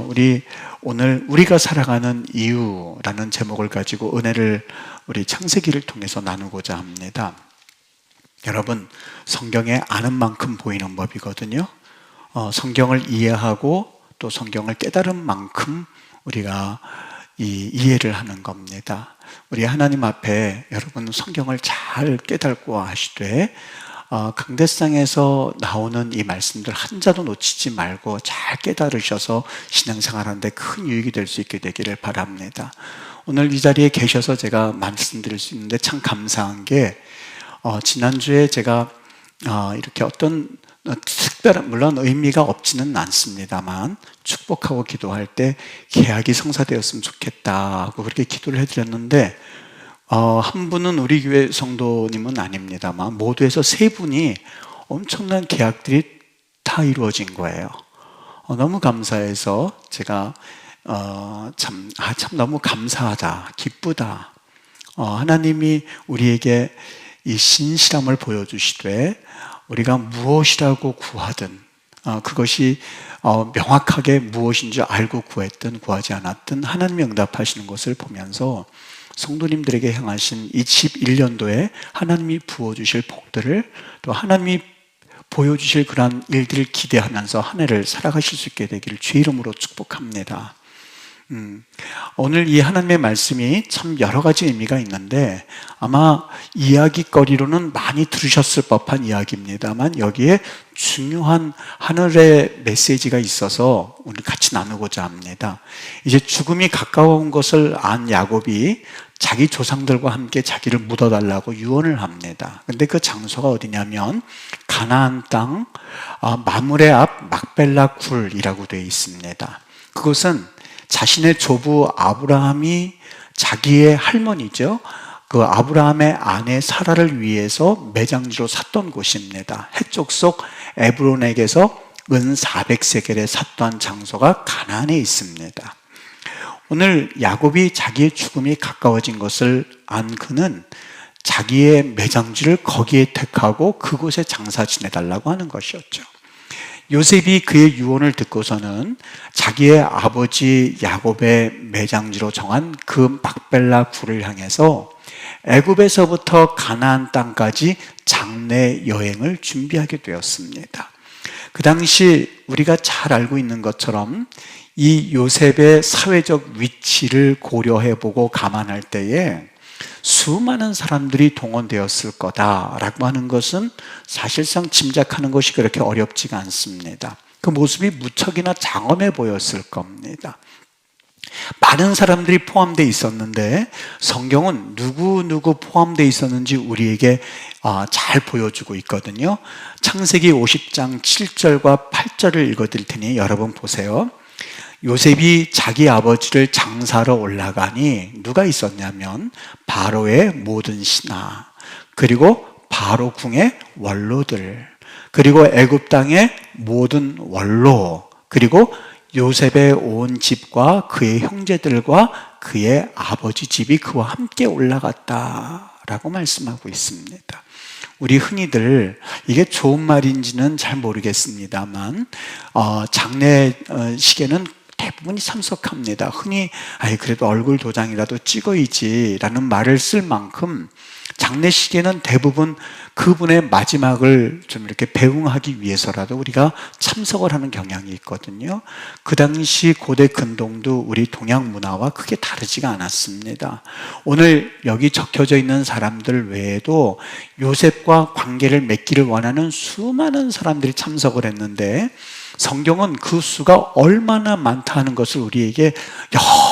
우리 오늘 우리가 살아가는 이유라는 제목을 가지고 은혜를 우리 창세기를 통해서 나누고자 합니다. 여러분, 성경에 아는 만큼 보이는 법이거든요. 성경을 이해하고 또 성경을 깨달은 만큼 우리가 이해를 하는 겁니다. 우리 하나님 앞에 여러분 성경을 잘 깨닫고 하시되 강대상에서 나오는 이 말씀들 한 자도 놓치지 말고 잘 깨달으셔서 신앙생활하는데 큰 유익이 될 수 있게 되기를 바랍니다. 오늘 이 자리에 계셔서 제가 말씀드릴 수 있는데 참 감사한 게 지난주에 제가 이렇게 어떤 특별한, 물론 의미가 없지는 않습니다만 축복하고 기도할 때 계약이 성사되었으면 좋겠다고 그렇게 기도를 해드렸는데 한 분은 우리 교회 성도님은 아닙니다만 모두에서 세 분이 엄청난 계약들이 다 이루어진 거예요. 너무 감사해서 제가 참 너무 감사하다, 기쁘다. 하나님이 우리에게 이 신실함을 보여주시되 우리가 무엇이라고 구하든 그것이 명확하게 무엇인지 알고 구했든 구하지 않았든 하나님이 응답하시는 것을 보면서 성도님들에게 향하신 이 11년도에 하나님이 부어주실 복들을 또 하나님이 보여주실 그러한 일들을 기대하면서 한 해를 살아가실 수 있게 되기를 주의 이름으로 축복합니다. 오늘 이 하나님의 말씀이 참 여러 가지 의미가 있는데 아마 이야기거리로는 많이 들으셨을 법한 이야기입니다만 여기에 중요한 하늘의 메시지가 있어서 오늘 같이 나누고자 합니다. 이제 죽음이 가까운 것을 안 야곱이 자기 조상들과 함께 자기를 묻어달라고 유언을 합니다. 근데 그 장소가 어디냐면 가나안 땅 마므레 앞 막벨라 굴이라고 되어 있습니다. 그것은 자신의 조부 아브라함이 자기의 할머니죠. 그 아브라함의 아내 사라를 위해서 매장지로 샀던 곳입니다. 해쪽 속 에브론에게서 은 400세겔에 샀던 장소가 가나안에 있습니다. 오늘 야곱이 자기의 죽음이 가까워진 것을 안 그는 자기의 매장지를 거기에 택하고 그곳에 장사 지내달라고 하는 것이었죠. 요셉이 그의 유언을 듣고서는 자기의 아버지 야곱의 매장지로 정한 그 막벨라 굴을 향해서 애굽에서부터 가나안 땅까지 장례 여행을 준비하게 되었습니다. 그 당시 우리가 잘 알고 있는 것처럼 이 요셉의 사회적 위치를 고려해보고 감안할 때에 수많은 사람들이 동원되었을 거다라고 하는 것은 사실상 짐작하는 것이 그렇게 어렵지가 않습니다. 그 모습이 무척이나 장엄해 보였을 겁니다. 많은 사람들이 포함되어 있었는데 성경은 누구 포함되어 있었는지 우리에게 잘 보여주고 있거든요. 창세기 50장 7절과 8절을 읽어드릴 테니 여러분 보세요. 요셉이 자기 아버지를 장사로 올라가니 누가 있었냐면 바로의 모든 신하, 그리고 바로 궁의 원로들, 그리고 애굽 땅의 모든 원로, 그리고 요셉의 온 집과 그의 형제들과 그의 아버지 집이 그와 함께 올라갔다라고 말씀하고 있습니다. 우리 흔히들 이게 좋은 말인지는 잘 모르겠습니다만 장례식에는 대부분이 참석합니다. 흔히 그래도 얼굴 도장이라도 찍어야지라는 말을 쓸 만큼 장례식에는 대부분 그분의 마지막을 좀 이렇게 배웅하기 위해서라도 우리가 참석을 하는 경향이 있거든요. 그 당시 고대 근동도 우리 동양 문화와 크게 다르지가 않았습니다. 오늘 여기 적혀져 있는 사람들 외에도 요셉과 관계를 맺기를 원하는 수많은 사람들이 참석을 했는데 성경은 그 수가 얼마나 많다는 것을 우리에게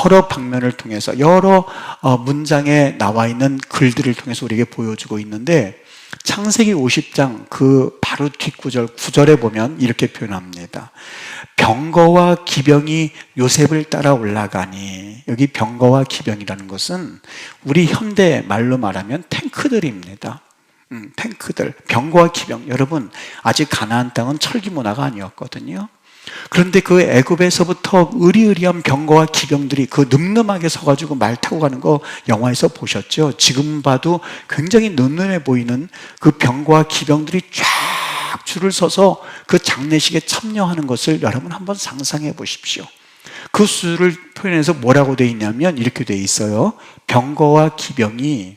여러 방면을 통해서 여러 문장에 나와 있는 글들을 통해서 우리에게 보여주고 있는데 창세기 50장 그 바로 뒷구절 9절에 보면 이렇게 표현합니다. 병거와 기병이 요셉을 따라 올라가니, 여기 병거와 기병이라는 것은 우리 현대 말로 말하면 탱크들입니다. 탱크들, 병거와 기병. 여러분, 아직 가나안 땅은 철기 문화가 아니었거든요. 그런데 그 애굽에서부터 으리으리한 병거와 기병들이 그 늠름하게 서가지고 말 타고 가는 거 영화에서 보셨죠? 지금 봐도 굉장히 늠름해 보이는 그 병거와 기병들이 쫙 줄을 서서 그 장례식에 참여하는 것을 여러분 한번 상상해 보십시오. 그 수를 표현해서 뭐라고 되어 있냐면 이렇게 되어 있어요. 병거와 기병이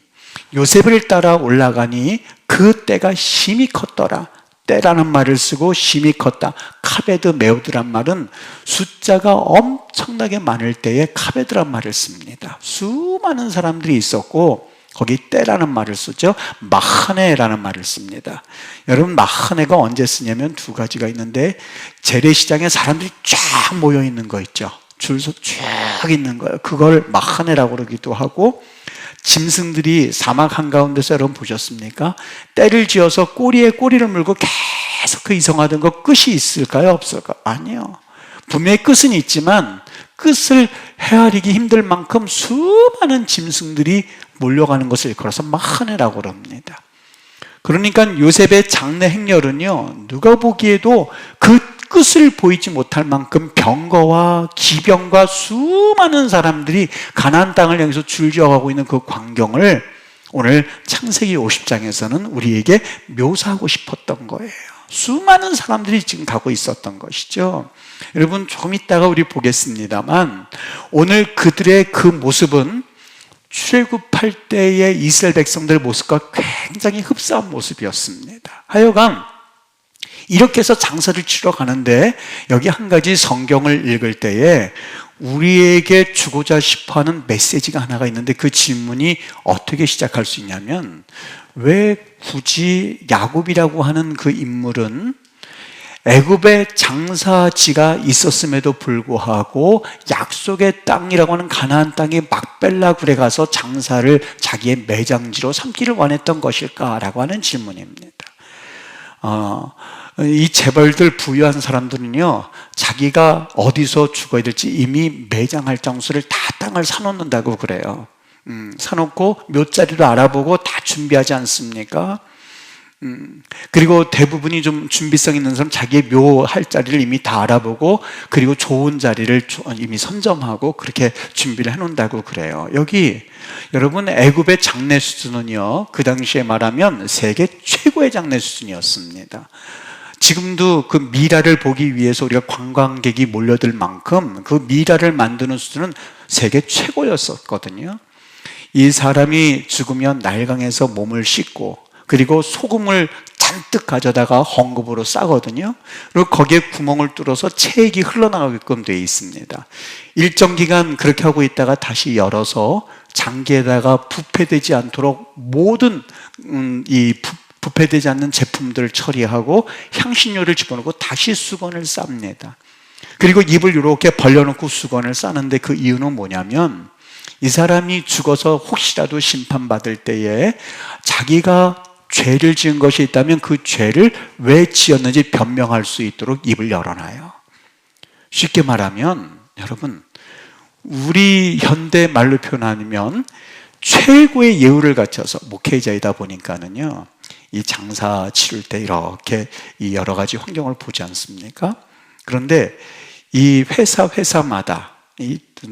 요셉을 따라 올라가니 그 때가 심히 컸더라. 때라는 말을 쓰고 심히 컸다. 카베드 메우드란 말은 숫자가 엄청나게 많을 때에 카베드란 말을 씁니다. 수많은 사람들이 있었고 거기 때라는 말을 쓰죠. 마하네라는 말을 씁니다. 여러분, 마하네가 언제 쓰냐면 두 가지가 있는데, 재래시장에 사람들이 쫙 모여 있는 거 있죠. 줄서 쫙 있는 거예요. 그걸 마하네라고 그러기도 하고, 짐승들이 사막 한가운데서 여러분 보셨습니까? 때를 지어서 꼬리에 꼬리를 물고 계속 그 이성하던 거 끝이 있을까요? 없을까요? 아니요. 분명히 끝은 있지만 끝을 헤아리기 힘들 만큼 수많은 짐승들이 몰려가는 것을 일컬어서 마하네라고 그럽니다. 그러니까 요셉의 장래 행렬은요, 누가 보기에도 그 끝을 보이지 못할 만큼 병거와 기병과 수많은 사람들이 가나안 땅을 향해서 줄지어가고 있는 그 광경을 오늘 창세기 50장에서는 우리에게 묘사하고 싶었던 거예요. 수많은 사람들이 지금 가고 있었던 것이죠. 여러분, 조금 이따가 우리 보겠습니다만 오늘 그들의 그 모습은 출애굽할 때의 이스라엘 백성들의 모습과 굉장히 흡사한 모습이었습니다. 하여간 이렇게 해서 장사를 치러 가는데 여기 한 가지 성경을 읽을 때에 우리에게 주고자 싶어하는 메시지가 하나가 있는데, 그 질문이 어떻게 시작할 수 있냐면, 왜 굳이 야곱이라고 하는 그 인물은 애굽에 장사지가 있었음에도 불구하고 약속의 땅이라고 하는 가나안 땅의 막벨라 굴에 가서 장사를 자기의 매장지로 삼기를 원했던 것일까라고 하는 질문입니다. 이 재벌들 부유한 사람들은요, 자기가 어디서 죽어야 될지 이미 매장할 장소를 다 땅을 사놓는다고 그래요. 사놓고 묘자리를 알아보고 다 준비하지 않습니까? 그리고 대부분이 좀 준비성 있는 사람 자기의 묘할 자리를 이미 다 알아보고, 그리고 좋은 자리를 이미 선점하고 그렇게 준비를 해놓는다고 그래요. 여기 여러분, 애굽의 장례 수준은요, 그 당시에 말하면 세계 최고의 장례 수준이었습니다. 지금도 그 미라를 보기 위해서 우리가 관광객이 몰려들 만큼 그 미라를 만드는 수준은 세계 최고였었거든요. 이 사람이 죽으면 날강에서 몸을 씻고, 그리고 소금을 잔뜩 가져다가 헝겊으로 싸거든요. 그리고 거기에 구멍을 뚫어서 체액이 흘러나가게끔 되어 있습니다. 일정 기간 그렇게 하고 있다가 다시 열어서 장기에다가 부패되지 않도록 모든 이 부패되지 않는 제품들을 처리하고 향신료를 집어넣고 다시 수건을 쌉니다. 그리고 입을 이렇게 벌려놓고 수건을 싸는데, 그 이유는 뭐냐면 이 사람이 죽어서 혹시라도 심판받을 때에 자기가 죄를 지은 것이 있다면 그 죄를 왜 지었는지 변명할 수 있도록 입을 열어놔요. 쉽게 말하면 여러분, 우리 현대 말로 표현하면 최고의 예우를 갖춰서, 목회자이다 보니까는요, 이 장사 치를 때 이렇게 이 여러 가지 환경을 보지 않습니까? 그런데 이 회사마다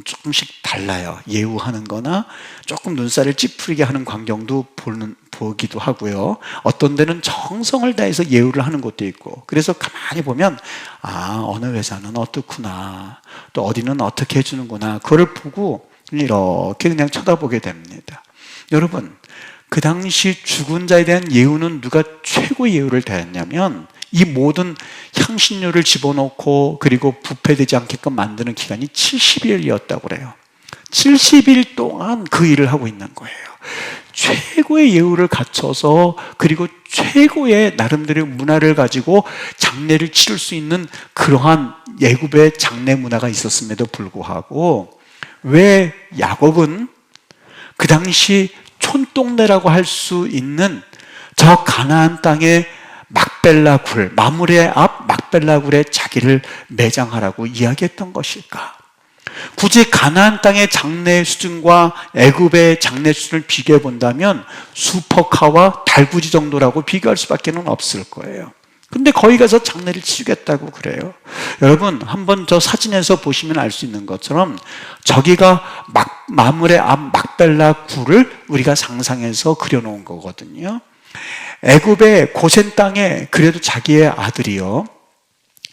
조금씩 달라요. 예우하는 거나 조금 눈살을 찌푸리게 하는 광경도 보기도 하고요. 어떤 데는 정성을 다해서 예우를 하는 곳도 있고, 그래서 가만히 보면 어느 회사는 어떻구나, 또 어디는 어떻게 해주는구나, 그걸 보고 이렇게 그냥 쳐다보게 됩니다. 여러분, 그 당시 죽은 자에 대한 예우는 누가 최고의 예우를 다했냐면, 이 모든 향신료를 집어넣고 그리고 부패되지 않게끔 만드는 기간이 70일이었다고 그래요. 70일 동안 그 일을 하고 있는 거예요. 최고의 예우를 갖춰서, 그리고 최고의 나름대로의 문화를 가지고 장례를 치를 수 있는 그러한 애굽의 장례 문화가 있었음에도 불구하고, 왜 야곱은 그 당시 촌동네라고 할 수 있는 저 가나안 땅의 막벨라 굴, 마므레 앞 막벨라 굴에 자기를 매장하라고 이야기했던 것일까? 굳이 가나안 땅의 장례 수준과 애굽의 장례 수준을 비교해 본다면 슈퍼카와 달구지 정도라고 비교할 수밖에 없을 거예요. 근데 거기 가서 장례를 치르겠다고 그래요. 여러분, 한번 저 사진에서 보시면 알 수 있는 것처럼 저기가 마므레 앞 막벨라 굴을 우리가 상상해서 그려놓은 거거든요. 애굽의 고센 땅에 그래도 자기의 아들이요,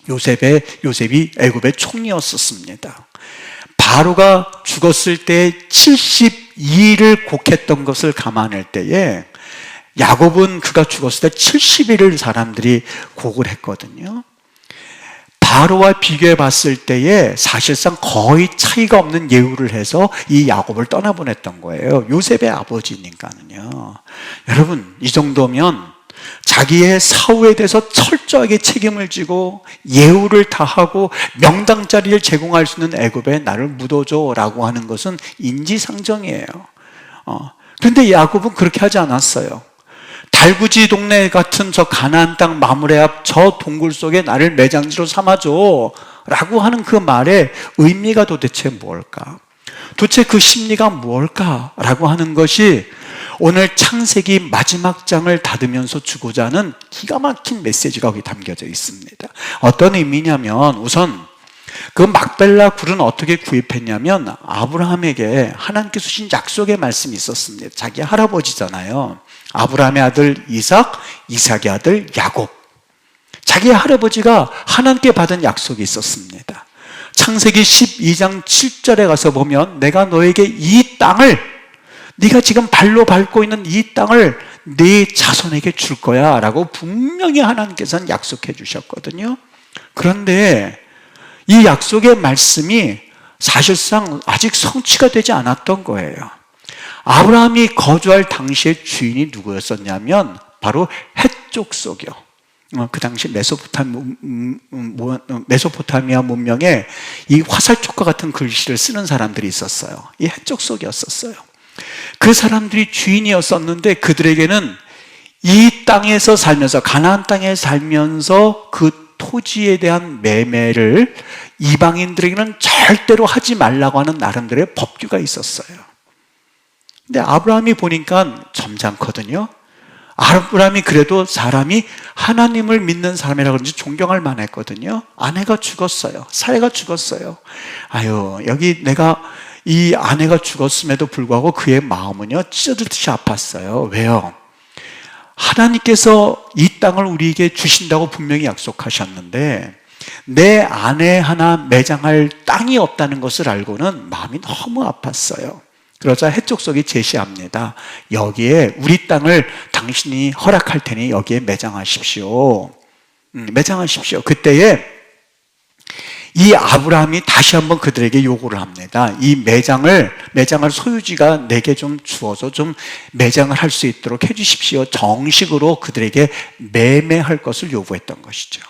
요셉이 애굽의 총리였었습니다. 바로가 죽었을 때 72일을 곡했던 것을 감안할 때에 야곱은 그가 죽었을 때 70일을 사람들이 곡을 했거든요. 바로와 비교해 봤을 때에 사실상 거의 차이가 없는 예우를 해서 이 야곱을 떠나보냈던 거예요. 요셉의 아버지니까는요. 여러분, 이 정도면 자기의 사후에 대해서 철저하게 책임을 지고 예우를 다하고 명당 자리를 제공할 수 있는 애굽에 나를 묻어줘 라고 하는 것은 인지상정이에요. 그런데 야곱은 그렇게 하지 않았어요. 달구지 동네 같은 저 가나안 땅 마므레 앞 저 동굴 속에 나를 매장지로 삼아줘 라고 하는 그 말의 의미가 도대체 뭘까? 도대체 그 심리가 뭘까? 라고 하는 것이 오늘 창세기 마지막 장을 닫으면서 주고자 하는 기가 막힌 메시지가 거기 담겨져 있습니다. 어떤 의미냐면, 우선 그 막벨라 굴은 어떻게 구입했냐면 아브라함에게 하나님께서 주신 약속의 말씀이 있었습니다. 자기 할아버지잖아요. 아브라함의 아들 이삭, 이삭의 아들 야곱. 자기 할아버지가 하나님께 받은 약속이 있었습니다. 창세기 12장 7절에 가서 보면 내가 너에게 이 땅을, 네가 지금 발로 밟고 있는 이 땅을 네 자손에게 줄 거야 라고 분명히 하나님께서는 약속해 주셨거든요. 그런데 이 약속의 말씀이 사실상 아직 성취가 되지 않았던 거예요. 아브라함이 거주할 당시의 주인이 누구였었냐면 바로 헷족속이요. 그 당시 메소포타미아 문명에 이 화살촉과 같은 글씨를 쓰는 사람들이 있었어요. 이 헷족속이었었어요. 그 사람들이 주인이었었는데 그들에게는 이 땅에서 살면서, 가나안 땅에 살면서 그 토지에 대한 매매를 이방인들에게는 절대로 하지 말라고 하는 나름대로의 법규가 있었어요. 근데 아브라함이 보니까 점잖거든요. 아브라함이 그래도 사람이 하나님을 믿는 사람이라 그런지 존경할 만했거든요. 아내가 죽었어요. 사회가 죽었어요. 아유, 여기 내가 이 아내가 죽었음에도 불구하고 그의 마음은요 찢어지듯이 아팠어요. 왜요? 하나님께서 이 땅을 우리에게 주신다고 분명히 약속하셨는데 내 아내 하나 매장할 땅이 없다는 것을 알고는 마음이 너무 아팠어요. 그러자 헷족속이 제시합니다. 여기에 우리 땅을 당신이 허락할 테니 여기에 매장하십시오. 매장하십시오. 그때에 이 아브라함이 다시 한번 그들에게 요구를 합니다. 이 매장을 소유지가 내게 좀 주어서 좀 매장을 할 수 있도록 해주십시오. 정식으로 그들에게 매매할 것을 요구했던 것이죠.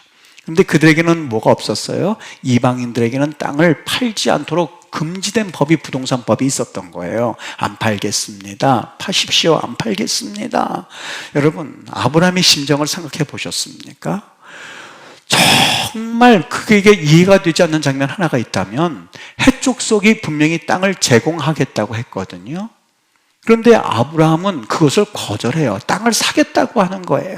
그런데 그들에게는 뭐가 없었어요? 이방인들에게는 땅을 팔지 않도록 금지된 법이, 부동산법이 있었던 거예요. 안 팔겠습니다. 파십시오. 안 팔겠습니다. 여러분, 아브라함의 심정을 생각해 보셨습니까? 정말 그게 이해가 되지 않는 장면 하나가 있다면 헷족속이 분명히 땅을 제공하겠다고 했거든요. 그런데 아브라함은 그것을 거절해요. 땅을 사겠다고 하는 거예요.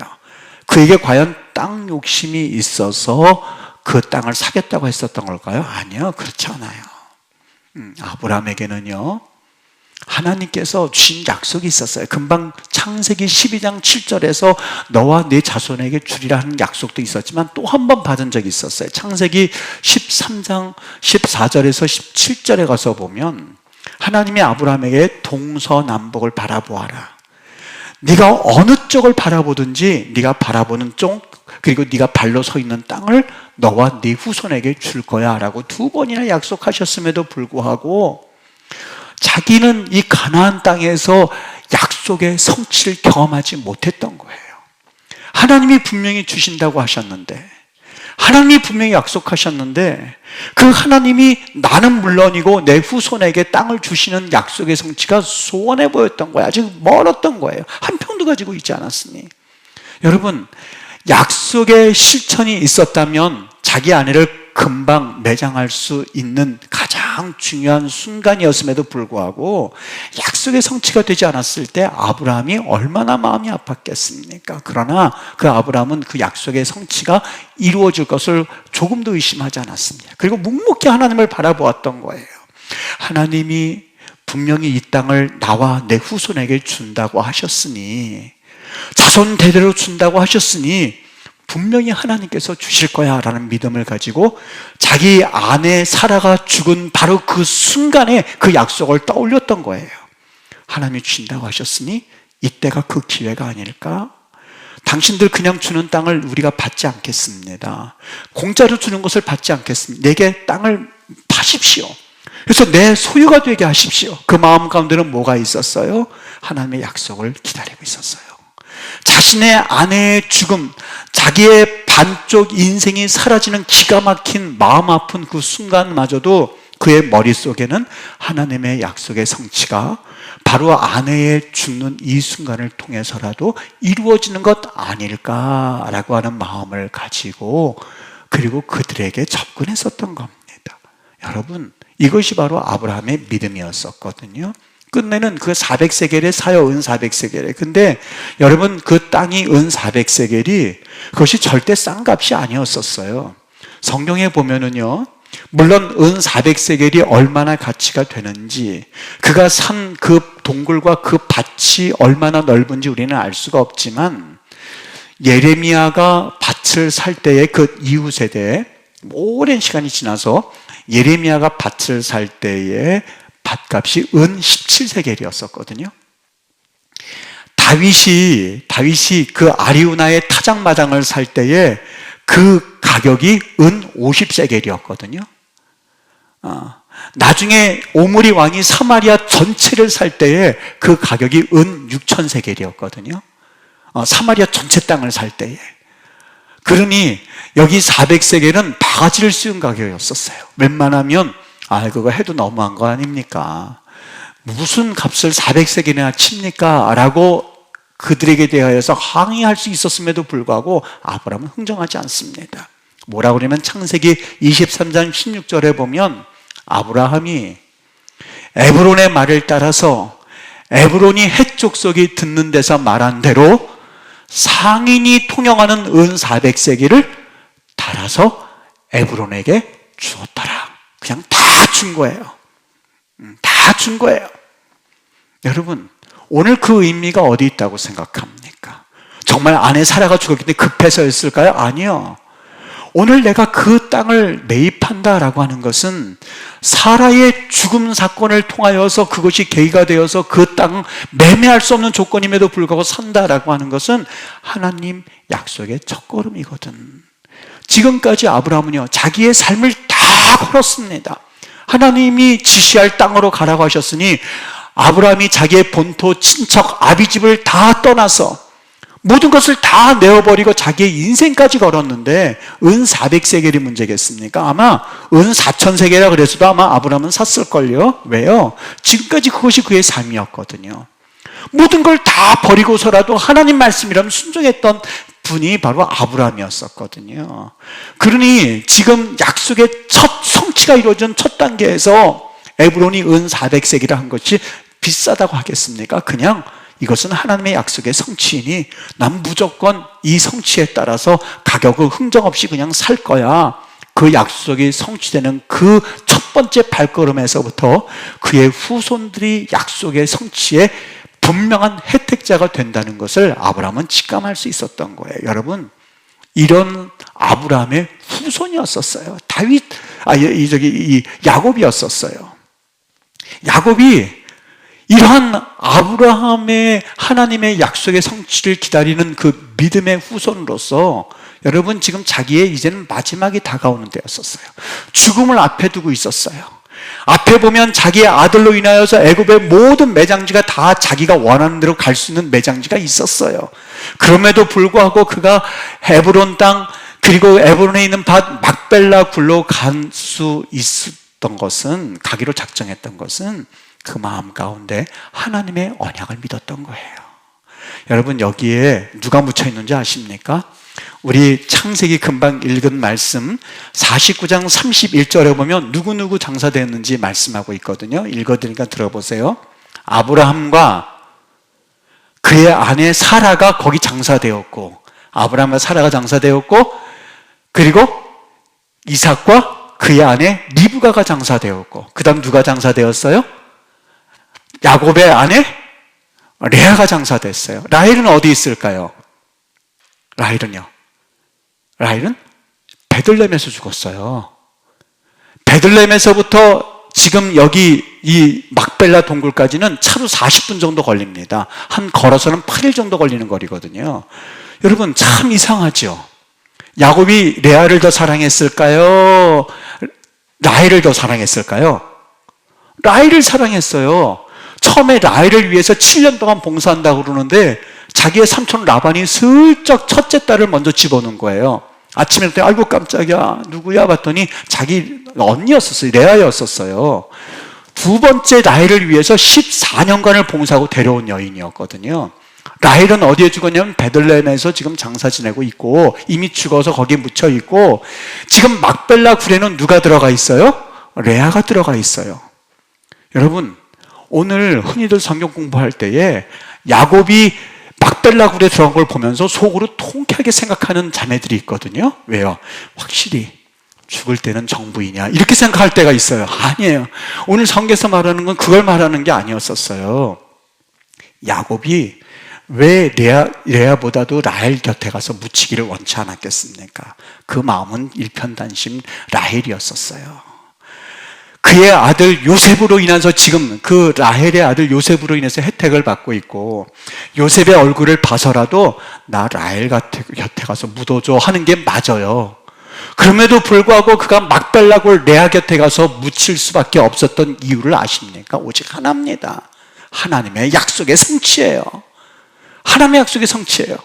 그에게 과연 땅 욕심이 있어서 그 땅을 사겠다고 했었던 걸까요? 아니요, 그렇지 않아요. 아브라함에게는요 하나님께서 주신 약속이 있었어요. 금방 창세기 12장 7절에서 너와 네 자손에게 주리라 하는 약속도 있었지만 또 한 번 받은 적이 있었어요. 창세기 13장 14절에서 17절에 가서 보면 하나님이 아브라함에게 동서남북을 바라보아라. 네가 어느 쪽을 바라보든지 네가 바라보는 쪽, 그리고 네가 발로 서 있는 땅을 너와 네 후손에게 줄 거야 라고 두 번이나 약속하셨음에도 불구하고 자기는 이 가나안 땅에서 약속의 성취를 경험하지 못했던 거예요. 하나님이 분명히 주신다고 하셨는데, 하나님이 분명히 약속하셨는데 그 하나님이 나는 물론이고 내 후손에게 땅을 주시는 약속의 성취가 소원해 보였던 거예요. 아직 멀었던 거예요. 한 평도 가지고 있지 않았으니. 여러분, 약속의 실천이 있었다면 자기 아내를 금방 매장할 수 있는 가장 중요한 순간이었음에도 불구하고 약속의 성취가 되지 않았을 때 아브라함이 얼마나 마음이 아팠겠습니까? 그러나 그 아브라함은 그 약속의 성취가 이루어질 것을 조금도 의심하지 않았습니다. 그리고 묵묵히 하나님을 바라보았던 거예요. 하나님이 분명히 이 땅을 나와 내 후손에게 준다고 하셨으니, 자손 대대로 준다고 하셨으니 분명히 하나님께서 주실 거야 라는 믿음을 가지고 자기 아내 사라가 죽은 바로 그 순간에 그 약속을 떠올렸던 거예요. 하나님이 주신다고 하셨으니 이때가 그 기회가 아닐까? 당신들 그냥 주는 땅을 우리가 받지 않겠습니다. 공짜로 주는 것을 받지 않겠습니다. 내게 땅을 파십시오. 그래서 내 소유가 되게 하십시오. 그 마음 가운데는 뭐가 있었어요? 하나님의 약속을 기다리고 있었어요. 자신의 아내의 죽음, 자기의 반쪽 인생이 사라지는 기가 막힌 마음 아픈 그 순간마저도 그의 머릿속에는 하나님의 약속의 성취가 바로 아내의 죽는 이 순간을 통해서라도 이루어지는 것 아닐까라고 하는 마음을 가지고 그리고 그들에게 접근했었던 겁니다. 여러분, 이것이 바로 아브라함의 믿음이었었거든요. 끝내는 그 400세겔에 사요, 은 400세겔에. 근데 여러분, 그 땅이 은 400세겔이 그것이 절대 싼 값이 아니었었어요. 성경에 보면은요, 물론 은 400세겔이 얼마나 가치가 되는지, 그가 산 그 동굴과 그 밭이 얼마나 넓은지 우리는 알 수가 없지만, 예레미야가 밭을 살 때의 그 이후 세대에 오랜 시간이 지나서 예레미야가 밭을 살 때의 밭값이 은 17세겔이었었거든요. 다윗이 그 아리우나의 타작마당을 살 때에 그 가격이 은 50세겔이었거든요. 나중에 오므리 왕이 사마리아 전체를 살 때에 그 가격이 은 6천세겔이었거든요. 사마리아 전체 땅을 살 때에. 그러니 여기 400세겔은 바가지를 씌운 가격이었었어요. 웬만하면 그거 해도 너무한 거 아닙니까? 무슨 값을 400세겔이나 칩니까? 라고 그들에게 대하여서 항의할 수 있었음에도 불구하고 아브라함은 흥정하지 않습니다. 뭐라고 그러면 창세기 23장 16절에 보면 아브라함이 에브론의 말을 따라서 에브론이 헷 족속이 듣는 데서 말한 대로 상인이 통용하는 은 400세겔을 달아서 에브론에게 주었더라. 그냥 다 준 거예요. 다 준 거예요. 여러분, 오늘 그 의미가 어디 있다고 생각합니까? 정말 아내 사라가 죽었기 때문에 급해서였을까요? 아니요. 오늘 내가 그 땅을 매입한다라고 하는 것은 사라의 죽음 사건을 통하여서 그것이 계기가 되어서 그 땅 매매할 수 없는 조건임에도 불구하고 산다라고 하는 것은 하나님 약속의 첫걸음이거든. 지금까지 아브라함은요, 자기의 삶을 다 걸었습니다. 하나님이 지시할 땅으로 가라고 하셨으니 아브라함이 자기의 본토 친척 아비집을 다 떠나서 모든 것을 다 내어버리고 자기의 인생까지 걸었는데 은 400세겔이 문제겠습니까? 아마 은 4000세겔이라 그랬어도 아마 아브라함은 샀을걸요. 왜요? 지금까지 그것이 그의 삶이었거든요. 모든 걸 다 버리고서라도 하나님 말씀이라면 순종했던 분이 바로 아브라함이었었거든요. 그러니 지금 약속의 첫 성취가 이루어진 첫 단계에서 에브론이 은 400세겔을 한 것이 비싸다고 하겠습니까? 그냥 이것은 하나님의 약속의 성취이니 난 무조건 이 성취에 따라서 가격을 흥정없이 그냥 살 거야. 그 약속이 성취되는 그 첫 번째 발걸음에서부터 그의 후손들이 약속의 성취에 분명한 혜택자가 된다는 것을 아브라함은 직감할 수 있었던 거예요. 여러분, 이런 아브라함의 후손이었었어요. 야곱이었었어요. 야곱이 이러한 아브라함의 하나님의 약속의 성취를 기다리는 그 믿음의 후손으로서 여러분 지금 자기의 이제는 마지막이 다가오는 때였었어요. 죽음을 앞에 두고 있었어요. 앞에 보면 자기의 아들로 인하여서 애굽의 모든 매장지가 다 자기가 원하는 대로 갈 수 있는 매장지가 있었어요. 그럼에도 불구하고 그가 헤브론 땅 그리고 에브론에 있는 밭 막벨라 굴로 갈 수 있었던 것은 가기로 작정했던 것은 그 마음 가운데 하나님의 언약을 믿었던 거예요. 여러분 여기에 누가 묻혀 있는지 아십니까? 우리 창세기 금방 읽은 말씀 49장 31절에 보면 누구누구 장사되었는지 말씀하고 있거든요. 읽어드리니까 들어보세요. 아브라함과 그의 아내 사라가 거기 장사되었고 아브라함과 사라가 장사되었고 그리고 이삭과 그의 아내 리브가가 장사되었고 그 다음 누가 장사되었어요? 야곱의 아내 레아가 장사됐어요. 라헬은 어디 있을까요? 라헬은요? 라헬은 베들레헴에서 죽었어요. 베들레헴에서부터 지금 여기 이 막벨라 동굴까지는 차로 40분 정도 걸립니다. 한 걸어서는 8일 정도 걸리는 거리거든요. 여러분, 참 이상하죠? 야곱이 레아를 더 사랑했을까요? 라헬을 더 사랑했을까요? 라헬을 사랑했어요. 처음에 라헬을 위해서 7년 동안 봉사한다고 그러는데 자기의 삼촌 라반이 슬쩍 첫째 딸을 먼저 집어넣은 거예요. 아침에 아이고 깜짝이야, 누구야 봤더니 자기 언니였었어요. 레아였었어요. 두 번째 라헬을 위해서 14년간을 봉사하고 데려온 여인이었거든요. 라헬은 어디에 죽었냐면 베들레헴에서 지금 장사 지내고 있고, 이미 죽어서 거기에 묻혀 있고, 지금 막벨라 굴에는 누가 들어가 있어요? 레아가 들어가 있어요. 여러분, 오늘 흔히들 성경 공부할 때에 야곱이 막벨라 굴에 들어간 걸 보면서 속으로 통쾌하게 생각하는 자매들이 있거든요. 왜요? 확실히 죽을 때는 정부이냐 이렇게 생각할 때가 있어요. 아니에요. 오늘 성경에서 말하는 건 그걸 말하는 게 아니었었어요. 야곱이 왜 레아보다도 라헬 곁에 가서 묻히기를 원치 않았겠습니까? 그 마음은 일편단심 라헬이었었어요. 그의 아들 요셉으로 인해서 지금 그 라헬의 아들 요셉으로 인해서 혜택을 받고 있고, 요셉의 얼굴을 봐서라도 나 라헬 곁에 가서 묻어줘 하는 게 맞아요. 그럼에도 불구하고 그가 막벨라 굴 레아 곁에 가서 묻힐 수밖에 없었던 이유를 아십니까? 오직 하나입니다. 하나님의 약속의 성취예요. 하나님의 약속의 성취예요.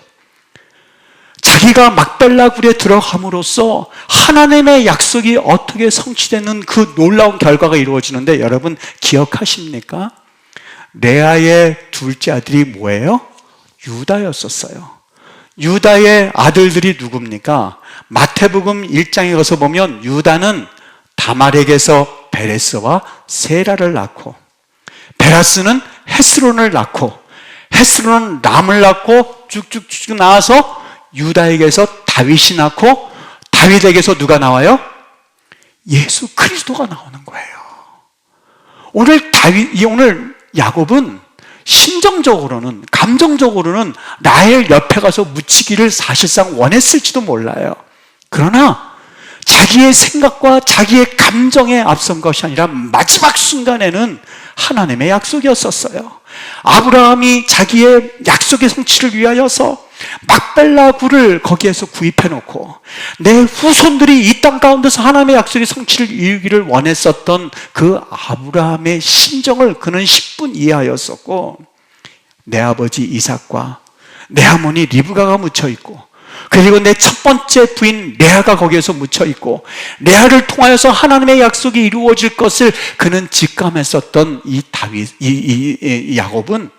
자기가 막벨라 굴에 들어감으로써 하나님의 약속이 어떻게 성취되는 그 놀라운 결과가 이루어지는데, 여러분 기억하십니까? 레아의 둘째 아들이 뭐예요? 유다였었어요. 유다의 아들들이 누굽니까? 마태복음 1장에 가서 보면 유다는 다말에게서 베레스와 세라를 낳고, 베라스는 헤스론을 낳고, 헤스론은 람을 낳고 쭉쭉쭉 나와서 유다에게서 다윗이 낳고, 다윗에게서 누가 나와요? 예수 그리스도가 나오는 거예요. 오늘 야곱은 심정적으로는, 감정적으로는 라헬 옆에 가서 묻히기를 사실상 원했을지도 몰라요. 그러나 자기의 생각과 자기의 감정에 앞선 것이 아니라 마지막 순간에는 하나님의 약속이었었어요. 아브라함이 자기의 약속의 성취를 위하여서 막벨라 굴을 거기에서 구입해 놓고 내 후손들이 이 땅 가운데서 하나님의 약속의 성취를 이루기를 원했었던 그 아브라함의 심정을 그는 10분 이해하였었고, 내 아버지 이삭과 내 어머니 리브가가 묻혀 있고, 그리고 내 첫 번째 부인 레아가 거기에서 묻혀 있고, 레아를 통하여서 하나님의 약속이 이루어질 것을 그는 직감했었던 이 야곱은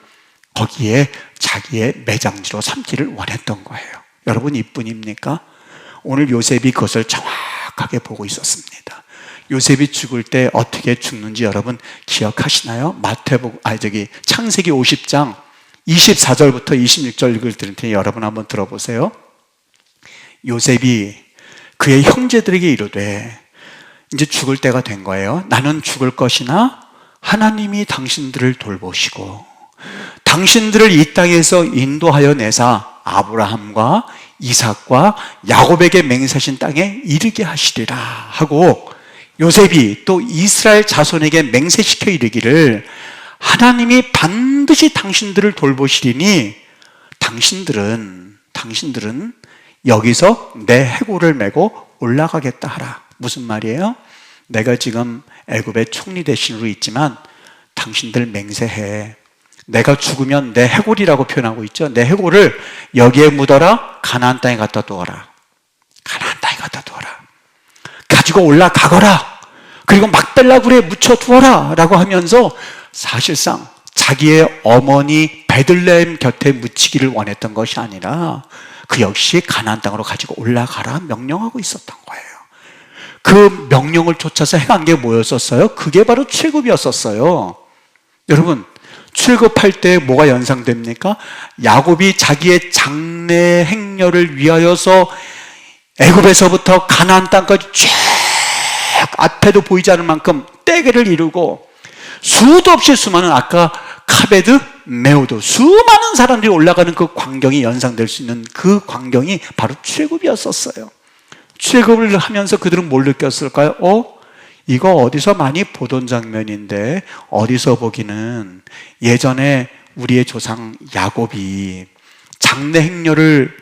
거기에 자기의 매장지로 삼기를 원했던 거예요. 여러분 이뿐입니까? 오늘 요셉이 그것을 정확하게 보고 있었습니다. 요셉이 죽을 때 어떻게 죽는지 여러분 기억하시나요? 창세기 50장 24절부터 26절 읽을 테니 여러분 한번 들어보세요. 요셉이 그의 형제들에게 이르되, 이제 죽을 때가 된 거예요. 나는 죽을 것이나 하나님이 당신들을 돌보시고 당신들을 이 땅에서 인도하여 내사 아브라함과 이삭과 야곱에게 맹세하신 땅에 이르게 하시리라 하고, 요셉이 또 이스라엘 자손에게 맹세시켜 이르기를 하나님이 반드시 당신들을 돌보시리니 당신들은 여기서 내 해골을 메고 올라가겠다 하라. 무슨 말이에요? 내가 지금 애굽의 총리 대신으로 있지만 당신들 맹세해. 내가 죽으면 내 해골이라고 표현하고 있죠. 내 해골을 여기에 묻어라. 가나안 땅에 갖다 두어라. 가나안 땅에 갖다 두어라. 가지고 올라가거라. 그리고 막벨라 굴에 묻혀 두어라 라고 하면서 사실상 자기의 어머니 베들레헴 곁에 묻히기를 원했던 것이 아니라 그 역시 가나안 땅으로 가지고 올라가라 명령하고 있었던 거예요. 그 명령을 쫓아서 행한 게 뭐였었어요? 그게 바로 출굽이었었어요. 여러분, 출급할 때 뭐가 연상됩니까? 야곱이 자기의 장래 행렬을 위하여서 애굽에서부터 가나안 땅까지 쭉 앞에도 보이지 않을 만큼 떼개를 이루고 수도 없이 수많은, 아까 카베드, 메오도 수많은 사람들이 올라가는 그 광경이 연상될 수 있는 그 광경이 바로 출애굽이었었어요. 출애굽을 하면서 그들은 뭘 느꼈을까요? 이거 어디서 많이 보던 장면인데, 어디서 보기는 예전에 우리의 조상 야곱이 장래 행렬을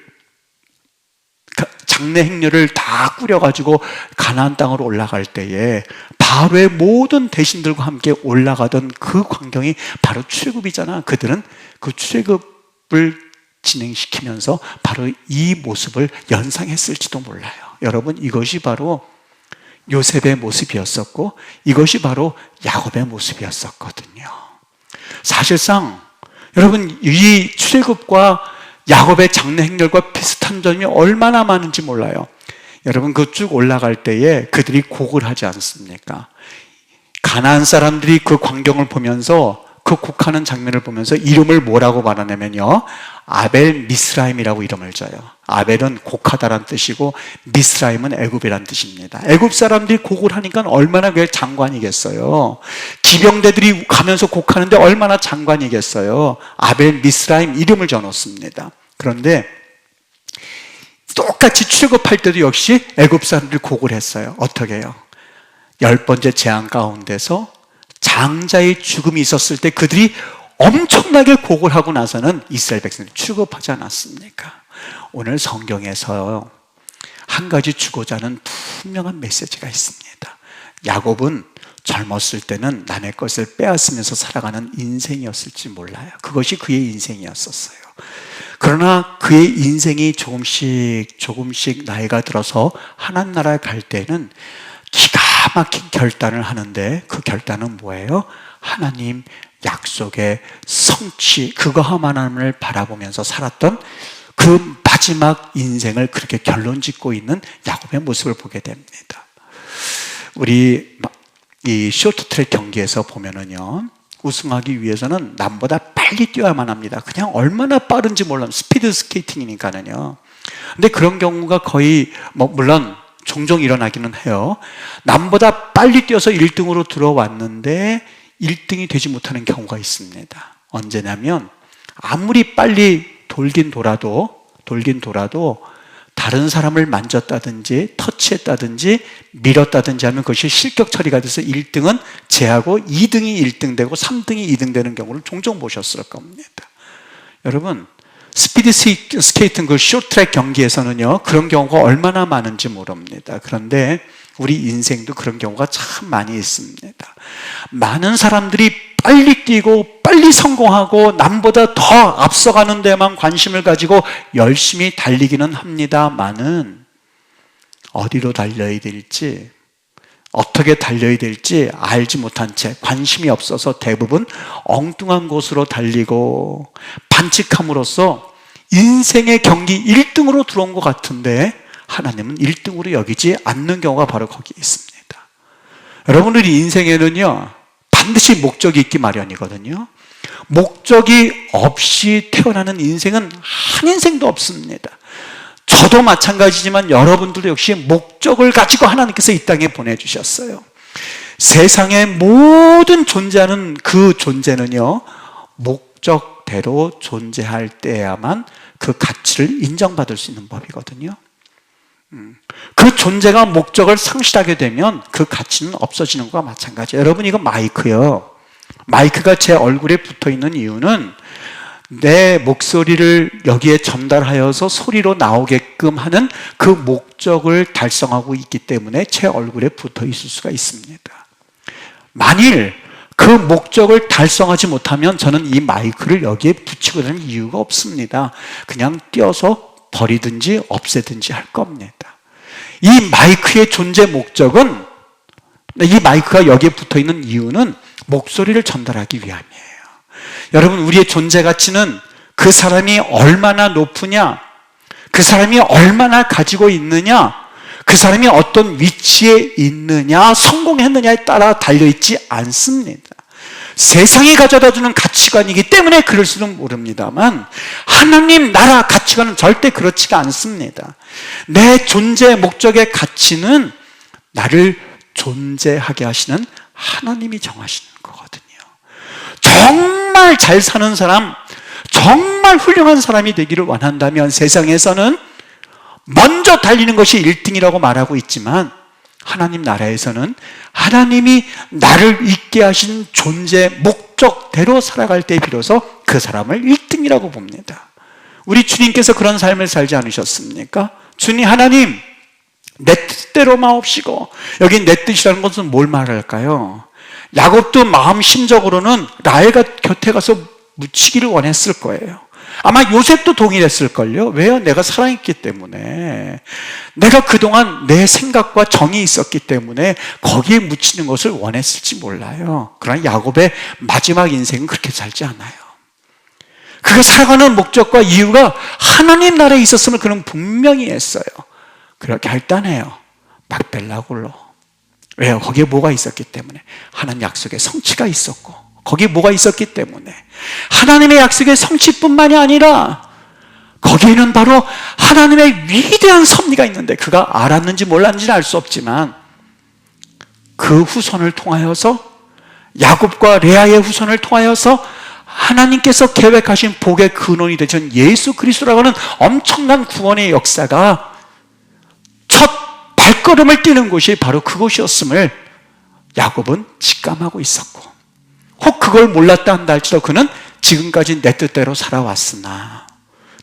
다 꾸려가지고 가나안 땅으로 올라갈 때에 바로의 모든 대신들과 함께 올라가던 그 광경이 바로 출애굽이잖아. 그들은 그 출애굽을 진행시키면서 바로 이 모습을 연상했을지도 몰라요. 여러분, 이것이 바로 요셉의 모습이었었고 이것이 바로 야곱의 모습이었었거든요. 사실상 여러분, 이 출애굽과 야곱의 장래 행렬과 비슷한 점이 얼마나 많은지 몰라요. 여러분, 그 쭉 올라갈 때에 그들이 곡을 하지 않습니까? 가나안 사람들이 그 광경을 보면서, 그 곡하는 장면을 보면서 이름을 뭐라고 말하냐면요, 아벨 미스라임이라고 이름을 줘요. 아벨은 곡하다란 뜻이고 미스라임은 애굽이란 뜻입니다. 애굽 사람들이 곡을 하니까 얼마나 그게 장관이겠어요. 기병대들이 가면서 곡하는데 얼마나 장관이겠어요. 아벨 미스라임 이름을 줘놓습니다. 그런데 똑같이 출애굽할 때도 역시 애굽 사람들이 곡을 했어요. 어떻게 해요? 10번째 재앙 가운데서 장자의 죽음이 있었을 때 그들이 엄청나게 곡을 하고 나서는 이스라엘 백성들이 출애굽하지 않았습니까? 오늘 성경에서 한 가지 주고자 하는 분명한 메시지가 있습니다. 야곱은 젊었을 때는 남의 것을 빼앗으면서 살아가는 인생이었을지 몰라요. 그것이 그의 인생이었었어요. 그러나 그의 인생이 조금씩 나이가 들어서 하나님 나라에 갈 때는 기가 막힌 결단을 하는데, 그 결단은 뭐예요? 하나님 약속의 성취, 그거 하나님을 바라보면서 살았던 그 마지막 인생을 그렇게 결론 짓고 있는 야곱의 모습을 보게 됩니다. 우리 이 쇼트트랙 경기에서 보면은요, 우승하기 위해서는 남보다 빨리 뛰어야만 합니다. 그냥 얼마나 빠른지 몰라요. 스피드 스케이팅이니까는요. 근데 그런 경우가 거의 물론 종종 일어나기는 해요. 남보다 빨리 뛰어서 1등으로 들어왔는데 1등이 되지 못하는 경우가 있습니다. 언제냐면 아무리 빨리 돌긴 돌아도 다른 사람을 만졌다든지 터치했다든지 밀었다든지 하면 그것이 실격 처리가 돼서 1등은 제하고 2등이 1등 되고 3등이 2등 되는 경우를 종종 보셨을 겁니다. 여러분, 스피드 스케이팅 그 쇼트트랙 경기에서는요, 그런 경우가 얼마나 많은지 모릅니다. 그런데 우리 인생도 그런 경우가 참 많이 있습니다. 많은 사람들이 빨리 뛰고 빨리 성공하고 남보다 더 앞서가는 데만 관심을 가지고 열심히 달리기는 합니다만은 어디로 달려야 될지, 어떻게 달려야 될지 알지 못한 채 관심이 없어서 대부분 엉뚱한 곳으로 달리고 반칙함으로써 인생의 경기 1등으로 들어온 것 같은데 하나님은 1등으로 여기지 않는 경우가 바로 거기에 있습니다. 여러분들이 인생에는요, 반드시 목적이 있기 마련이거든요. 목적이 없이 태어나는 인생은 한 인생도 없습니다. 저도 마찬가지지만 여러분들도 역시 목적을 가지고 하나님께서 이 땅에 보내주셨어요. 세상의 모든 존재하는 그 존재는요, 목적대로 존재할 때야만 그 가치를 인정받을 수 있는 법이거든요. 그 존재가 목적을 상실하게 되면 그 가치는 없어지는 것과 마찬가지예요. 여러분, 이거 마이크요. 마이크가 제 얼굴에 붙어 있는 이유는 내 목소리를 여기에 전달하여서 소리로 나오게끔 하는 그 목적을 달성하고 있기 때문에 제 얼굴에 붙어 있을 수가 있습니다. 만일 그 목적을 달성하지 못하면 저는 이 마이크를 여기에 붙이고 다니는 이유가 없습니다. 그냥 띄어서 버리든지 없애든지 할 겁니다. 이 마이크의 존재 목적은, 이 마이크가 여기에 붙어 있는 이유는 목소리를 전달하기 위함이에요. 여러분, 우리의 존재 가치는 그 사람이 얼마나 높으냐, 그 사람이 얼마나 가지고 있느냐, 그 사람이 어떤 위치에 있느냐, 성공했느냐에 따라 달려있지 않습니다. 세상이 가져다주는 가치관이기 때문에 그럴수는 모릅니다만 하나님 나라 가치관은 절대 그렇지가 않습니다. 내 존재 목적의 가치는 나를 존재하게 하시는 하나님이 정하시는 거거든요. 정말 잘 사는 사람, 정말 훌륭한 사람이 되기를 원한다면 세상에서는 먼저 달리는 것이 1등이라고 말하고 있지만 하나님 나라에서는 하나님이 나를 있게 하신 존재 목적대로 살아갈 때 비로소 그 사람을 1등이라고 봅니다. 우리 주님께서 그런 삶을 살지 않으셨습니까? 주님 하나님 내 뜻대로 마옵시고, 여기 내 뜻이라는 것은 뭘 말할까요? 야곱도 마음 심적으로는 라헬과 곁에 가서 묻히기를 원했을 거예요. 아마 요셉도 동일했을걸요. 왜요? 내가 사랑했기 때문에, 내가 그동안 내 생각과 정이 있었기 때문에 거기에 묻히는 것을 원했을지 몰라요. 그러나 야곱의 마지막 인생은 그렇게 살지 않아요. 그가 살아가는 목적과 이유가 하나님 나라에 있었음을 그는 분명히 했어요. 그렇게 결단해요. 막벨라굴로. 왜요? 거기에 뭐가 있었기 때문에. 하나님 약속의 성취가 있었고, 거기에 뭐가 있었기 때문에. 하나님의 약속의 성취뿐만이 아니라 거기에는 바로 하나님의 위대한 섭리가 있는데, 그가 알았는지 몰랐는지는 알 수 없지만 그 후손을 통하여서, 야곱과 레아의 후손을 통하여서 하나님께서 계획하신 복의 근원이 되신 예수 그리스도라고 하는 엄청난 구원의 역사가 첫 발걸음을 띄는 곳이 바로 그곳이었음을 야곱은 직감하고 있었고, 혹 그걸 몰랐다 한다 할지라도 그는 지금까지 내 뜻대로 살아왔으나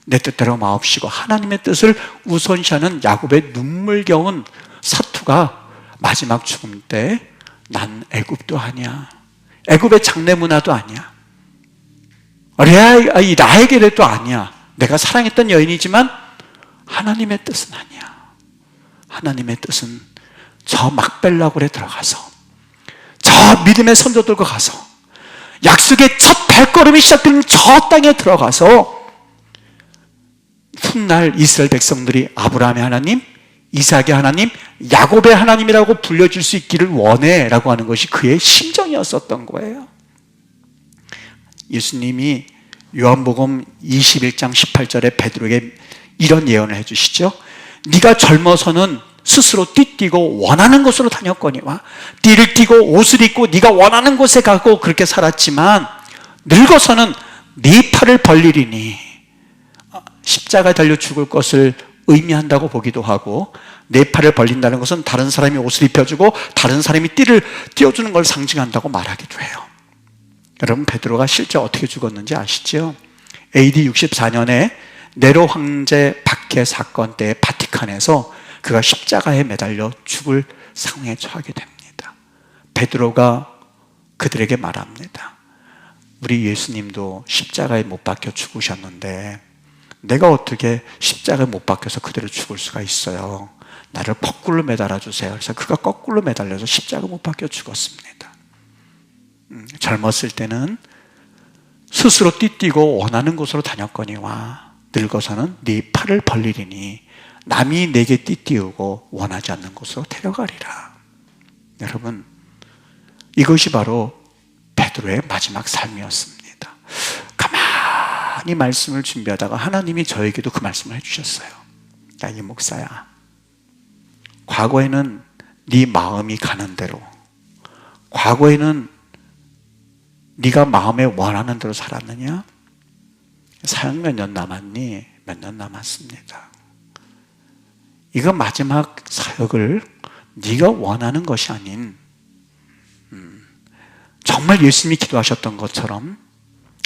내 뜻대로 마옵시고 하나님의 뜻을 우선시하는 야곱의 눈물겨운 사투가 마지막 죽음 때 난 애굽도 아니야, 애굽의 장래 문화도 아니야, 라헬게도 아니야, 내가 사랑했던 여인이지만 하나님의 뜻은 아니야. 하나님의 뜻은 저 막벨라굴에 들어가서, 저 믿음의 선조들과 가서, 약속의 첫 발걸음이 시작되는 저 땅에 들어가서 훗날 이스라엘 백성들이 아브라함의 하나님, 이삭의 하나님, 야곱의 하나님이라고 불려줄 수 있기를 원해 라고 하는 것이 그의 심정이었었던 거예요. 예수님이 요한복음 21장 18절에 베드로에게 이런 예언을 해주시죠. 네가 젊어서는 스스로 띠뛰고 원하는 곳으로 다녔거니와, 띠를 띠고 옷을 입고 네가 원하는 곳에 가고 그렇게 살았지만 늙어서는 네 팔을 벌리리니, 십자가에 달려 죽을 것을 의미한다고 보기도 하고, 네 팔을 벌린다는 것은 다른 사람이 옷을 입혀주고 다른 사람이 띠를 띄워주는 걸 상징한다고 말하기도 해요. 여러분, 베드로가 실제 어떻게 죽었는지 아시죠? AD 64년에 네로 황제 박해 사건 때 바티칸에서 그가 십자가에 매달려 죽을 상황에 처하게 됩니다. 베드로가 그들에게 말합니다. 우리 예수님도 십자가에 못 박혀 죽으셨는데 내가 어떻게 십자가에 못 박혀서 그대로 죽을 수가 있어요? 나를 거꾸로 매달아 주세요. 그래서 그가 거꾸로 매달려서 십자가 못 박혀 죽었습니다. 젊었을 때는 스스로 띠뛰고 원하는 곳으로 다녔거니와 늙어서는 네 팔을 벌리리니 남이 내게 띠띠우고 원하지 않는 곳으로 데려가리라. 여러분, 이것이 바로 베드로의 마지막 삶이었습니다. 가만히 말씀을 준비하다가 하나님이 저에게도 그 말씀을 해주셨어요. 야, 이 목사야, 과거에는 네 마음이 가는 대로, 과거에는 네가 마음에 원하는 대로 살았느냐? 사역 몇 년 남았니? 몇 년 남았습니다. 이거 마지막 사역을 네가 원하는 것이 아닌, 정말 예수님이 기도하셨던 것처럼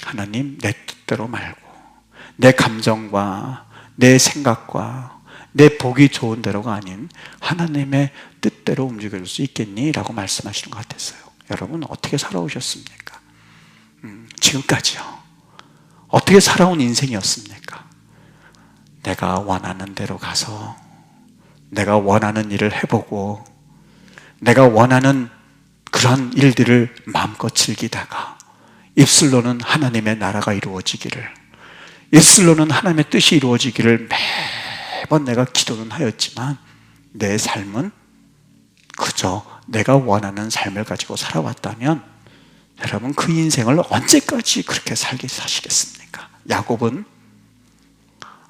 하나님, 내 뜻대로 말고 내 감정과 내 생각과 내 보기 좋은 대로가 아닌 하나님의 뜻대로 움직일 수 있겠니? 라고 말씀하시는 것 같았어요. 여러분, 어떻게 살아오셨습니까? 지금까지요. 어떻게 살아온 인생이었습니까? 내가 원하는 대로 가서 내가 원하는 일을 해보고 내가 원하는 그런 일들을 마음껏 즐기다가 입술로는 하나님의 나라가 이루어지기를, 입술로는 하나님의 뜻이 이루어지기를 매번 내가 기도는 하였지만 내 삶은 그저 내가 원하는 삶을 가지고 살아왔다면 여러분, 그 인생을 언제까지 그렇게 사시겠습니까? 야곱은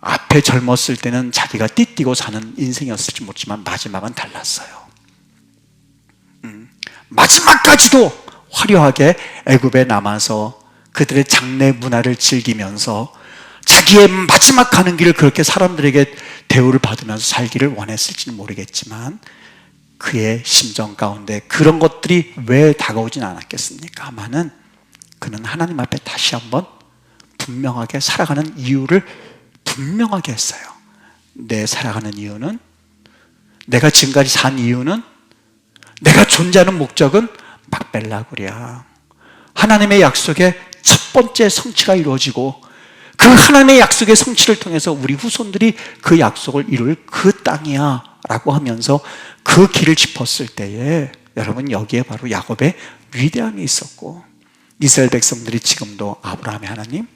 앞에 젊었을 때는 자기가 띠뛰고 사는 인생이었을지 모르지만 마지막은 달랐어요. 마지막까지도 화려하게 애굽에 남아서 그들의 장래 문화를 즐기면서 자기의 마지막 가는 길을 그렇게 사람들에게 대우를 받으면서 살기를 원했을지는 모르겠지만 그의 심정 가운데 그런 것들이 왜 다가오진 않았겠습니까? 아마는 그는 하나님 앞에 다시 한번 분명하게 살아가는 이유를 분명하게 했어요. 내 살아가는 이유는, 내가 지금까지 산 이유는, 내가 존재하는 목적은 막벨라굴이야. 하나님의 약속의 첫 번째 성취가 이루어지고 그 하나님의 약속의 성취를 통해서 우리 후손들이 그 약속을 이룰 그 땅이야 라고 하면서 그 길을 짚었을 때에 여러분, 여기에 바로 야곱의 위대함이 있었고 이스라엘 백성들이 지금도 아브라함의 하나님,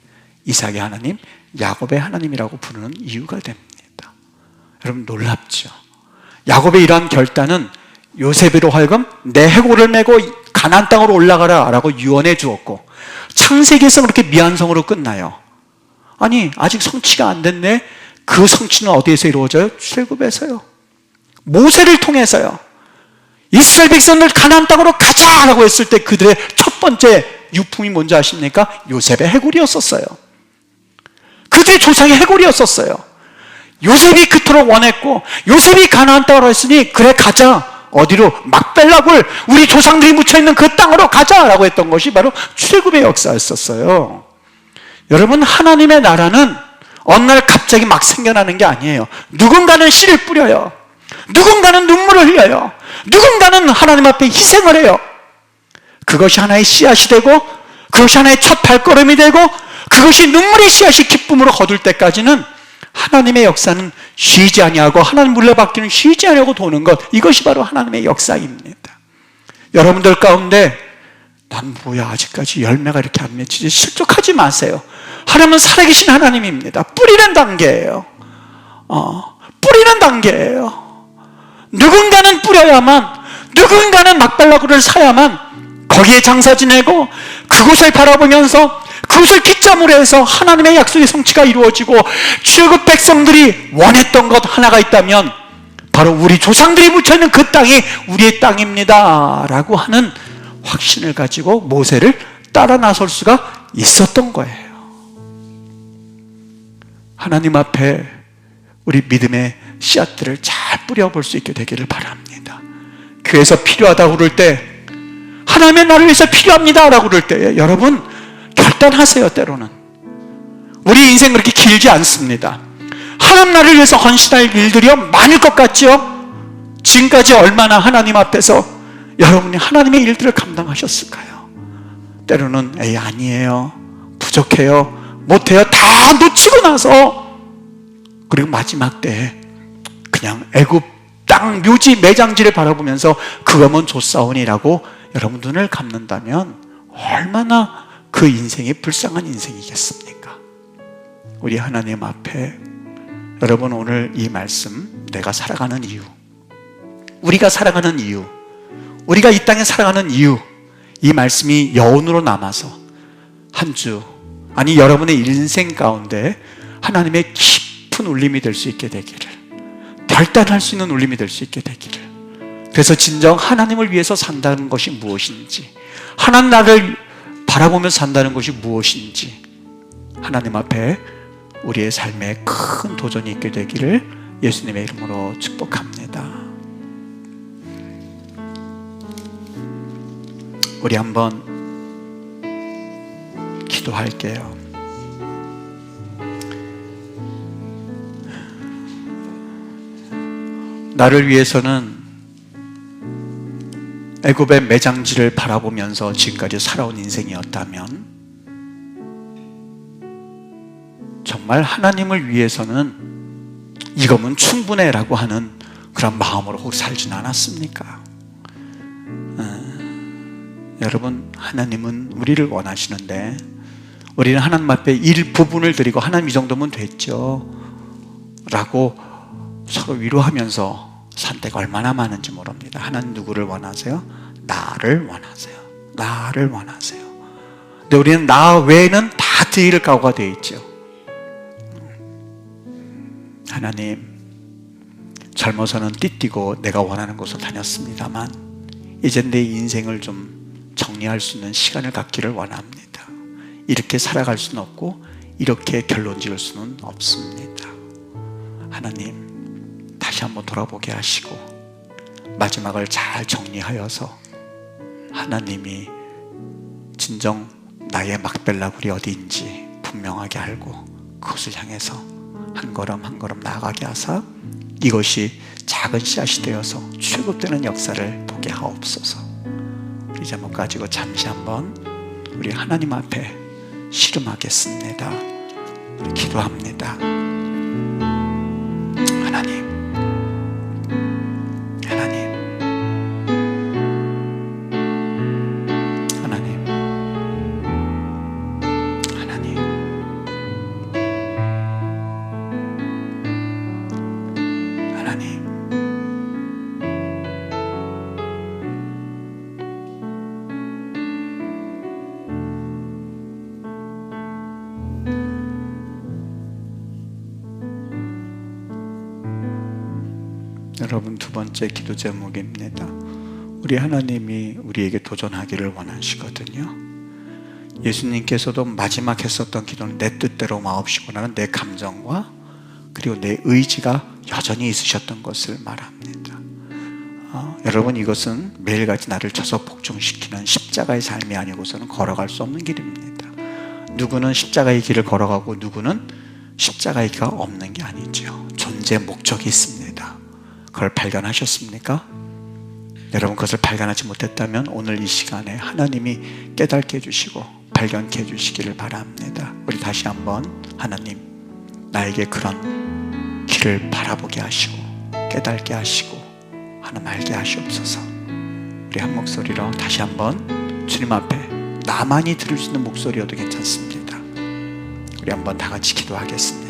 이삭의 하나님, 야곱의 하나님이라고 부르는 이유가 됩니다. 여러분, 놀랍죠? 야곱의 이러한 결단은 요셉으로 하여금 내 해골을 메고 가나안 땅으로 올라가라 라고 유언해 주었고, 창세기에서 그렇게 미완성으로 끝나요. 아니, 아직 성취가 안 됐네. 그 성취는 어디에서 이루어져요? 출애굽에서요. 모세를 통해서요. 이스라엘 백성들 가나안 땅으로 가자 라고 했을 때 그들의 첫 번째 유품이 뭔지 아십니까? 요셉의 해골이었었어요. 그들의 조상의 해골이었었어요. 요셉이 그토록 원했고 요셉이 가나안 땅으로 했으니 그래 가자. 어디로? 막벨라굴, 우리 조상들이 묻혀있는 그 땅으로 가자라고 했던 것이 바로 출애굽의 역사였었어요. 여러분, 하나님의 나라는 어느 날 갑자기 막 생겨나는 게 아니에요. 누군가는 씨를 뿌려요. 누군가는 눈물을 흘려요. 누군가는 하나님 앞에 희생을 해요. 그것이 하나의 씨앗이 되고 그것이 하나의 첫 발걸음이 되고 그것이 눈물의 씨앗이 기쁨으로 거둘 때까지는 하나님의 역사는 쉬지 아니하고 하나님 물려받기는 쉬지 아니하고 도는 것, 이것이 바로 하나님의 역사입니다. 여러분들 가운데 난 뭐야 아직까지 열매가 이렇게 안 맺히지, 실족하지 마세요. 하나님은 살아계신 하나님입니다. 뿌리는 단계예요. 뿌리는 단계예요. 누군가는 뿌려야만, 누군가는 막발라구를 사야만 거기에 장사 지내고 그곳을 바라보면서 그것을 기점으로 해서 하나님의 약속의 성취가 이루어지고 출애굽 백성들이 원했던 것 하나가 있다면 바로 우리 조상들이 묻혀있는 그 땅이 우리의 땅입니다 라고 하는 확신을 가지고 모세를 따라 나설 수가 있었던 거예요. 하나님 앞에 우리 믿음의 씨앗들을 잘 뿌려볼 수 있게 되기를 바랍니다. 교회에서 필요하다고 그럴 때, 하나님의 나를 위해서 필요합니다 라고 그럴 때 여러분 결단하세요. 때로는 우리 인생 그렇게 길지 않습니다. 하나님 나를 위해서 헌신할 일들이 많을 것 같죠? 지금까지 얼마나 하나님 앞에서 여러분이 하나님의 일들을 감당하셨을까요? 때로는 에이 아니에요, 부족해요, 못해요 다 놓치고 나서 그리고 마지막 때에 그냥 애굽 땅 묘지 매장지를 바라보면서 그거면 좋사오니라고 여러분 눈을 감는다면 얼마나 그 인생이 불쌍한 인생이겠습니까? 우리 하나님 앞에 여러분, 오늘 이 말씀, 내가 살아가는 이유, 우리가 살아가는 이유, 우리가 이 땅에 살아가는 이유, 이 말씀이 여운으로 남아서 한 주, 아니 여러분의 인생 가운데 하나님의 깊은 울림이 될 수 있게 되기를, 결단할 수 있는 울림이 될 수 있게 되기를. 그래서 진정 하나님을 위해서 산다는 것이 무엇인지, 하나님 나를 바라보면서 산다는 것이 무엇인지 하나님 앞에 우리의 삶에 큰 도전이 있게 되기를 예수님의 이름으로 축복합니다. 우리 한번 기도할게요. 나를 위해서는 애굽의 매장지를 바라보면서 지금까지 살아온 인생이었다면 정말 하나님을 위해서는 이거면 충분해 라고 하는 그런 마음으로 혹 살지는 않았습니까? 여러분, 하나님은 우리를 원하시는데 우리는 하나님 앞에 일부분을 드리고 하나님 이 정도면 됐죠 라고 서로 위로하면서 산 때가 얼마나 많은지 모릅니다. 하나님 누구를 원하세요? 나를 원하세요. 나를 원하세요. 근데 우리는 나 외에는 다 드릴 각오가 되어 있죠. 하나님, 젊어서는 띠띠고 내가 원하는 곳을 다녔습니다만 이젠 내 인생을 좀 정리할 수 있는 시간을 갖기를 원합니다. 이렇게 살아갈 수는 없고 이렇게 결론 지을 수는 없습니다. 하나님, 다시 한번 돌아보게 하시고 마지막을 잘 정리하여서 하나님이 진정 나의 막벨라굴이 어디인지 분명하게 알고 그것을 향해서 한 걸음 한 걸음 나아가게 하사 이것이 작은 씨앗이 되어서 출급되는 역사를 보게 하옵소서. 우리 제목 가지고 잠시 한번 우리 하나님 앞에 씨름하겠습니다. 우리 기도합니다. 하나님, 하나님, 하나님, 하나님, 하나님. 여러분, 두 번째 기도 제목입니다. 우리 하나님이 우리에게 도전하기를 원하시거든요. 예수님께서도 마지막 했었던 기도는 내 뜻대로 마옵시고라는 내 감정과 그리고 내 의지가 여전히 있으셨던 것을 말합니다. 여러분, 이것은 매일같이 나를 쳐서 복종시키는 십자가의 삶이 아니고서는 걸어갈 수 없는 길입니다. 누구는 십자가의 길을 걸어가고 누구는 십자가의 길이 없는 게 아니죠. 존재 목적이 있습니다. 그걸 발견하셨습니까? 여러분, 그것을 발견하지 못했다면 오늘 이 시간에 하나님이 깨닫게 해주시고 발견케 해주시기를 바랍니다. 우리 다시 한번 하나님, 나에게 그런 길을 바라보게 하시고 깨닫게 하시고 하나님 알게 하시옵소서. 우리 한 목소리로 다시 한번 주님 앞에 나만이 들을 수 있는 목소리여도 괜찮습니다. 우리 한번 다 같이 기도하겠습니다.